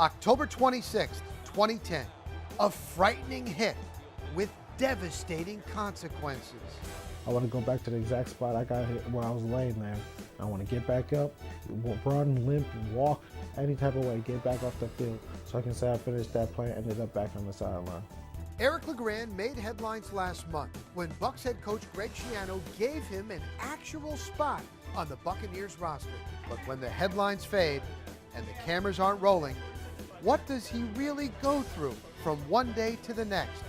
October 26th, 2010. A frightening hit with devastating consequences. I want to go back to the exact spot I got hit where I was laying there. I want to get back up, run, limp, walk, any type of way, get back off the field so I can say I finished that play and ended up back on the sideline. Eric LeGrand made headlines last month when Bucs head coach Greg Schiano gave him an actual spot on the Buccaneers roster. But when the headlines fade and the cameras aren't rolling, what does he really go through from one day to the next?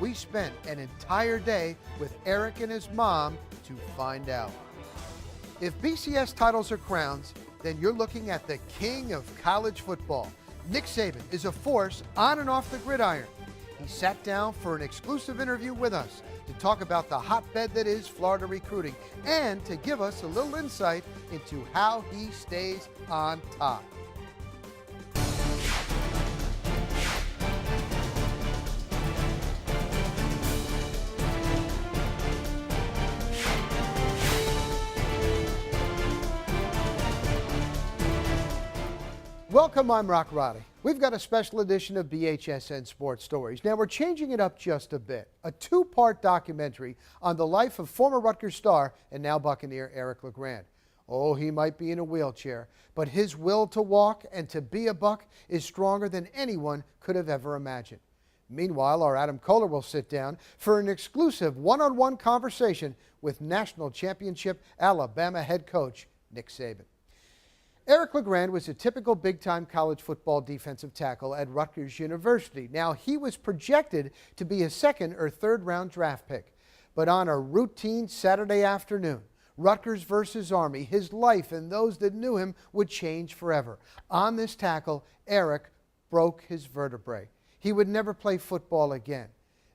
We spent an entire day with Eric and his mom to find out. If BCS titles are crowns, then you're looking at the king of college football. Nick Saban is a force on and off the gridiron. He sat down for an exclusive interview with us to talk about the hotbed that is Florida recruiting and to give us a little insight into how he stays on top. Welcome, I'm Rock Roddy. We've got a special edition of BHSN Sports Stories. Now we're changing it up just a bit. A two-part documentary on the life of former Rutgers star and now Buccaneer Eric LeGrand. Oh, he might be in a wheelchair, but his will to walk and to be a Buck is stronger than anyone could have ever imagined. Meanwhile, our Adam Kohler will sit down for an exclusive one-on-one conversation with national championship Alabama head coach Nick Saban. Eric LeGrand was a typical big-time college football defensive tackle at Rutgers University. Now, he was projected to be a second or third round draft pick. But on a routine Saturday afternoon, Rutgers versus Army, his life and those that knew him would change forever. On this tackle, Eric broke his vertebrae. He would never play football again.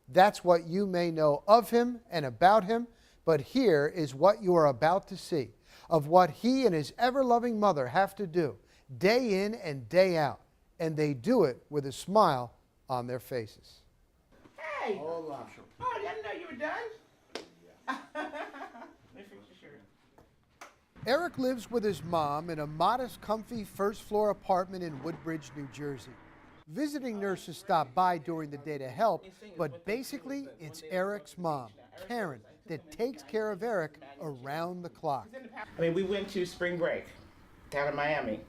That's what you may know of him and about him, but here is what you are about to see of what he and his ever-loving mother have to do day in and day out, and they do it with a smile on their faces. Hey! Hola. Oh, I didn't know you were done. Let me fix your shirt. Eric lives with his mom in a modest, comfy first-floor apartment in Woodbridge, New Jersey. Visiting nurses stop by during the day to help, but basically it's Eric's mom, Karen, that takes care of Eric around the clock. I mean, we went to spring break down in Miami.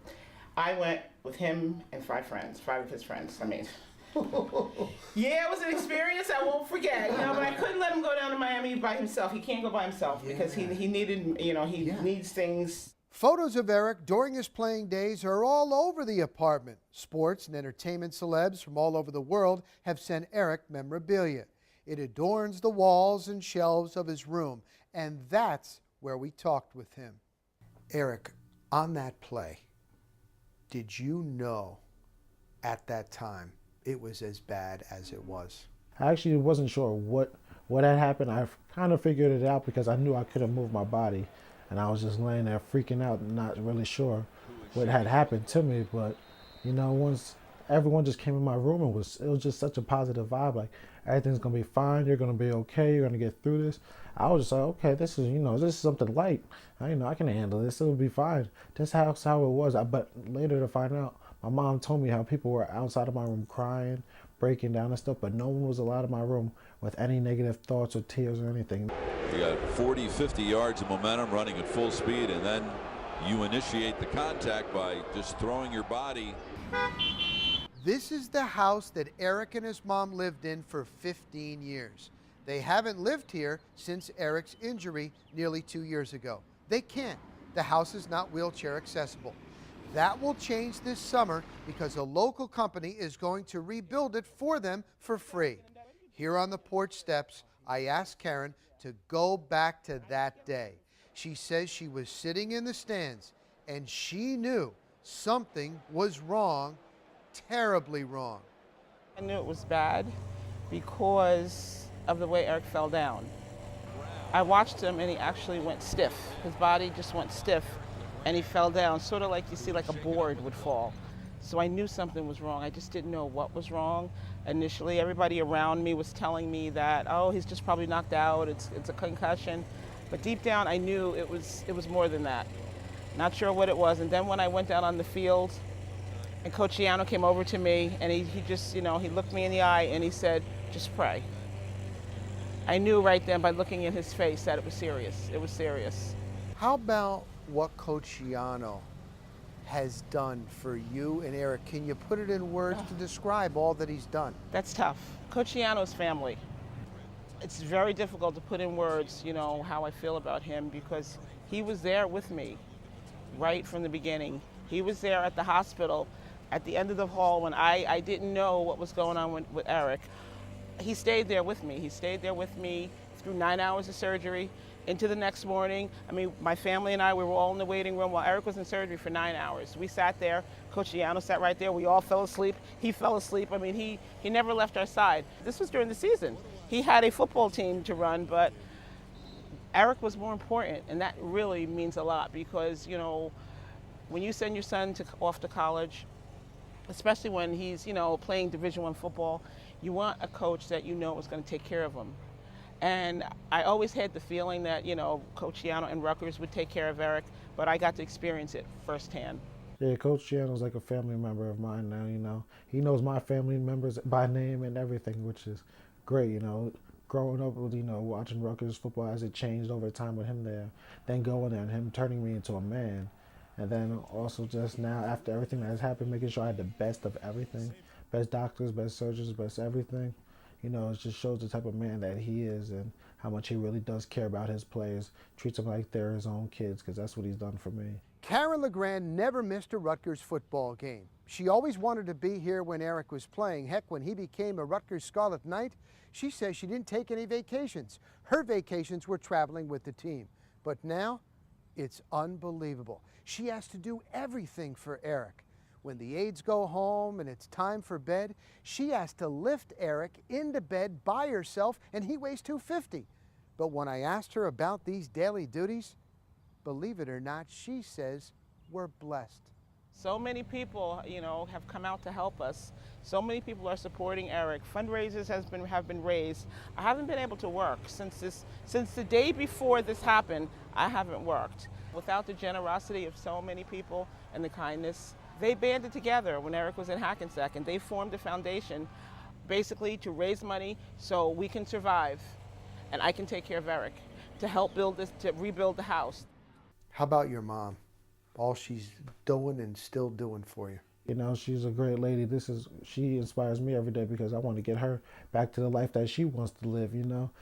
I went with him and five of his friends. I mean, yeah, it was an experience I won't forget, you know, but I couldn't let him go down to Miami by himself. He can't go by himself because he needed, you know, he needs things. Photos of Eric during his playing days are all over the apartment. Sports and entertainment celebs from all over the world have sent Eric memorabilia. It adorns the walls and shelves of his room, and that's where we talked with him. Eric, on that play, did you know at that time it was as bad as it was? I actually wasn't sure what had happened. I kind of figured it out because I knew I couldn't move my body, and I was just laying there freaking out, not really sure what had happened to me. But you know, once everyone just came in my room, it was just such a positive vibe. Like, everything's gonna be fine. You're gonna be okay. You're gonna get through this. I was just like, okay, this is something light. I can handle this. It'll be fine. That's how it was. But later to find out, my mom told me how people were outside of my room crying, breaking down and stuff, but no one was allowed in my room with any negative thoughts or tears or anything. You got 40, 50 yards of momentum running at full speed, and then you initiate the contact by just throwing your body. This is the house that Eric and his mom lived in for 15 years. They haven't lived here since Eric's injury nearly 2 years ago. They can't. The house is not wheelchair accessible. That will change this summer because a local company is going to rebuild it for them for free. Here on the porch steps, I asked Karen to go back to that day. She says she was sitting in the stands and she knew something was wrong, terribly wrong. I knew it was bad because of the way Eric fell down. I watched him and he actually went stiff. His body just went stiff and he fell down, sort of like you see like a board would fall. So I knew something was wrong. I just didn't know what was wrong. Initially, everybody around me was telling me that, oh, he's just probably knocked out, it's a concussion. But deep down, I knew it was more than that. Not sure what it was. And then when I went out on the field, And Coach Giano came over to me and he just, he looked me in the eye and he said, just pray. I knew right then by looking in his face that it was serious. It was serious. How about what Coach Giano has done for you and Eric? Can you put it in words to describe all that he's done? That's tough. Coach Giano's family. It's very difficult to put in words, how I feel about him because he was there with me right from the beginning. He was there at the hospital at the end of the hall when I didn't know what was going on with Eric. He stayed there with me. He stayed there with me through 9 hours of surgery into the next morning. I mean, my family and I, we were all in the waiting room while Eric was in surgery for 9 hours. We sat there. Coach Giano sat right there. We all fell asleep. He fell asleep. I mean, he never left our side. This was during the season. He had a football team to run, but Eric was more important, and that really means a lot because, when you send your son off to college, especially when he's, playing Division I football, you want a coach that is going to take care of him. And I always had the feeling that, Coach Giano and Rutgers would take care of Eric, but I got to experience it firsthand. Yeah, Coach Giano's like a family member of mine now, He knows my family members by name and everything, which is great, Growing up with, watching Rutgers football as it changed over time with him there, then going there and him turning me into a man. And then also just now, after everything that has happened, making sure I had the best of everything. Best doctors, best surgeons, best everything. It just shows the type of man that he is and how much he really does care about his players, treats them like they're his own kids, because that's what he's done for me. Karen LeGrand never missed a Rutgers football game. She always wanted to be here when Eric was playing. Heck, when he became a Rutgers Scarlet Knight, she says she didn't take any vacations. Her vacations were traveling with the team. But now, it's unbelievable. She has to do everything for Eric. When the aides go home and it's time for bed, she has to lift Eric into bed by herself, and he weighs 250. But when I asked her about these daily duties, believe it or not, she says we're blessed. So many people, have come out to help us. So many people are supporting Eric. Fundraisers have been raised. I haven't been able to work since the day before this happened. I haven't worked. Without the generosity of so many people and the kindness, they banded together when Eric was in Hackensack, and they formed a foundation basically to raise money so we can survive and I can take care of Eric to help to rebuild the house. How about your mom? All she's doing and still doing for you. She's a great lady. She inspires me every day because I want to get her back to the life that she wants to live,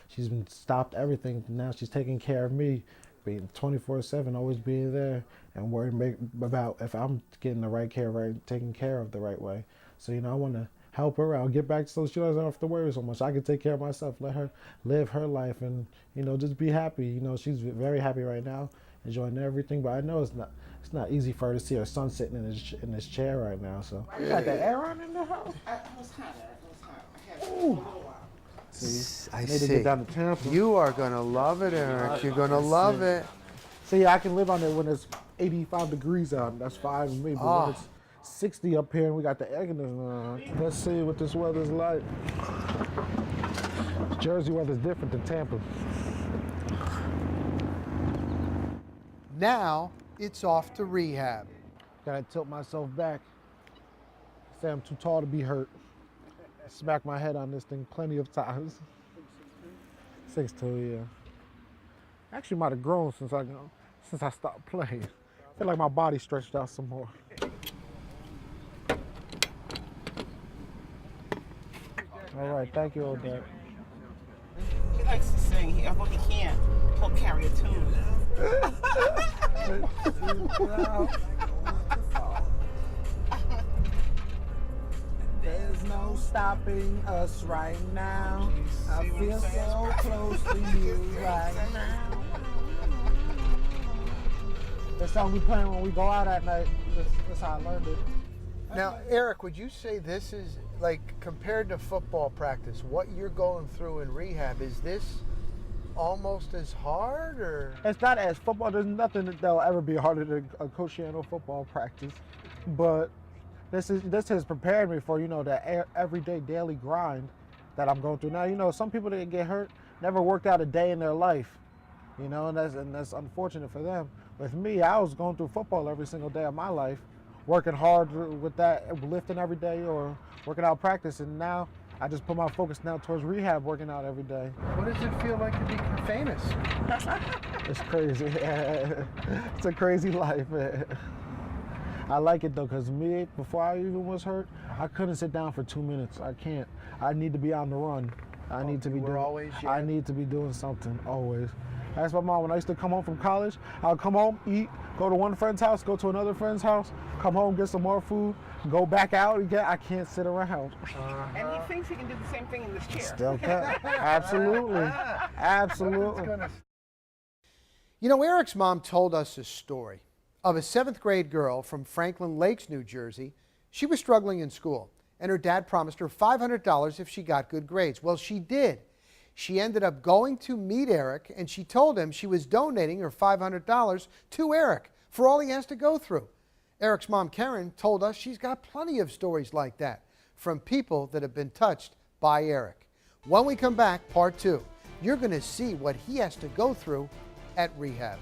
She's been stopped everything. Now she's taking care of me, being 24/7, always being there and worrying about if I'm getting the right care, taken care of the right way. So, I want to help her out, get back so she doesn't have to worry so much. I can take care of myself, let her live her life and, just be happy. She's very happy right now, enjoying everything, but I know it's not easy for her to see her son sitting in his chair right now. So you got the air on in the house? It was hot. I had it for a Ooh. little while. See, I need to see. get down to Tampa. You are going to love it, Eric. You're going to love it. See, I can live on it when it's 85 degrees out. That's fine with me. But when it's 60 up here and we got the air conditioner on, let's see what this weather's like. Jersey weather's different than Tampa. Now it's off to rehab. Gotta tilt myself back. Say I'm too tall to be hurt. Smack my head on this thing plenty of times. 6'2", yeah. Actually might have grown since I stopped playing. I feel like my body stretched out some more. All right, thank you, Odette. He likes to sing. Although he can't, he'll carry a tune. There's no stopping us right now. I feel so close to you right now. That song we playing when we go out at night. That's how I learned it. Now, Eric, would you say this is, like, compared to football practice, what you're going through in rehab, is this almost as hard, or? It's not as football. There's nothing that'll ever be harder than a Coach Giano football practice. But this has prepared me for, that everyday daily grind that I'm going through. Now, some people that get hurt never worked out a day in their life, and that's unfortunate for them. With me, I was going through football every single day of my life, working hard with that, lifting every day or working out practice. And now I just put my focus now towards rehab, working out every day. What does it feel like to be famous? It's crazy. It's a crazy life. I like it though, because me, before I even was hurt, I couldn't sit down for 2 minutes. I can't. I need to be on the run. I need to be doing something always. That's my mom. When I used to come home from college, I'll come home, eat, go to one friend's house, go to another friend's house, come home, get some more food, go back out again. I can't sit around. And he thinks he can do the same thing in this chair. Still can. Absolutely. Absolutely. You know, Eric's mom told us a story of a 7th grade girl from Franklin Lakes, New Jersey. She was struggling in school, and her dad promised her $500 if she got good grades. Well, she did. She ended up going to meet Eric, and she told him she was donating her $500 to Eric for all he has to go through. Eric's mom, Karen, told us she's got plenty of stories like that from people that have been touched by Eric. When we come back, part 2, you're going to see what he has to go through at rehab.